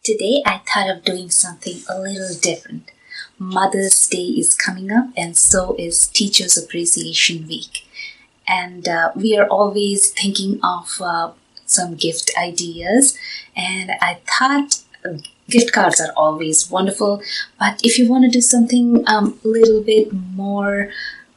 Today I thought of doing something a little different. Mother's Day is coming up and so is Teachers Appreciation Week. And we are always thinking of some gift ideas, and I thought gift cards are always wonderful, but if you want to do something a little bit more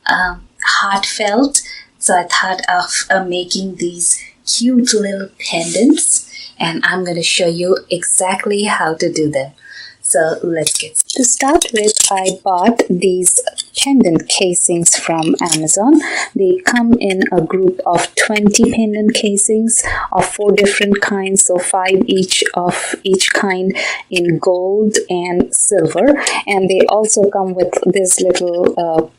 heartfelt, so I thought of making these cute little pendants, and I'm going to show you exactly how to do them. So let's get started. To start with, I bought these pendant casings from Amazon. They come in a group of 20 pendant casings of 4 different kinds, so 5 each of each kind in gold and silver. And they also come with this little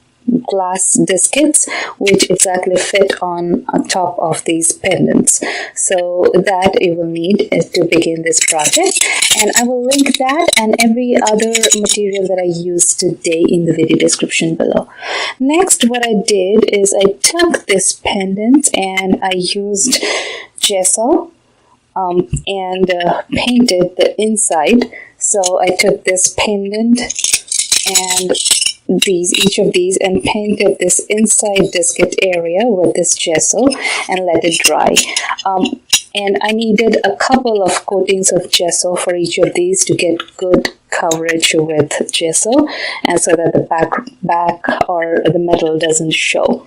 glass discs which exactly fit on top of these pendants, so that you will need to begin this project, and I will link that and every other material that I used today in the video description below. Next, what I did is I took this pendant and I used gesso and painted the inside. So I took this pendant and each of these and painted this inside disket area with this gesso and let it dry. And I needed a couple of coatings of gesso for each of these to get good coverage with gesso, and so that the back or the metal doesn't show.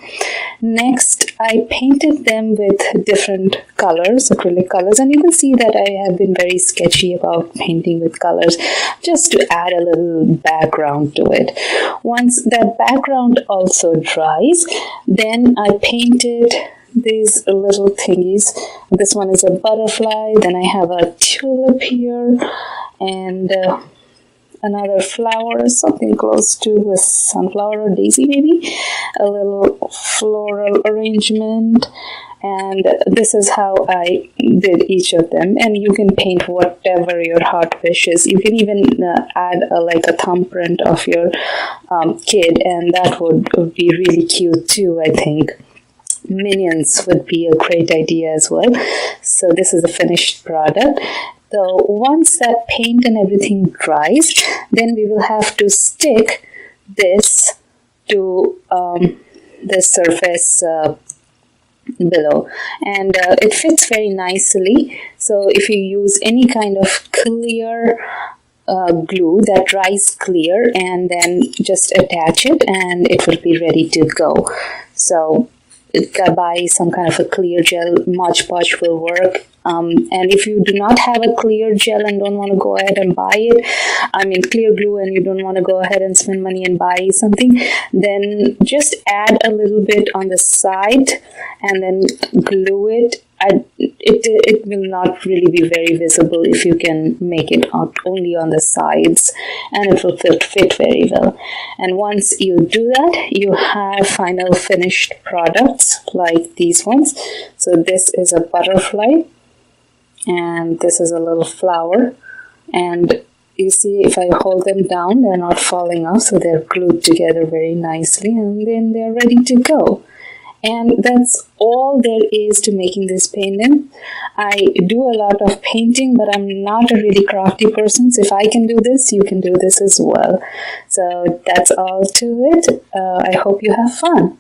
Next, I painted them with different colors, acrylic colors, and you can see that I have been very sketchy about painting with colors just to add a little background to it. Once that background also dries, then I painted these little thingies. This one is a butterfly, then I have a tulip here, and another flower, something close to a sunflower or daisy maybe, a little floral arrangement, and this is how I did each of them. And you can paint whatever your heart wishes. You can even add like a thumbprint of your kid, and that would be really cute too, I think. Minions would be a great idea as well. So this is the finished product. So once that paint and everything dries, then we will have to stick this to the surface below, and it fits very nicely. So if you use any kind of clear glue that dries clear, and then just attach it and it will be ready to go. So buy some kind of a clear gel. Modge podge will work. And if you do not have a clear gel and don't want to go ahead and buy it, I mean clear glue, and you don't want to go ahead and spend money and buy something, then just add a little bit on the side and then glue it. It will not really be very visible if you can make it out only on the sides, and it will fit very well. And once you do that, you have final finished products like these ones. So this is a butterfly, and this is a little flower, and you see if I hold them down, they're not falling off, so they're glued together very nicely, and then they're ready to go. And that's all there is to making this pendant. I do a lot of painting, but I'm not a really crafty person, so if I can do this, you can do this as well. So that's all to it. I hope you have fun.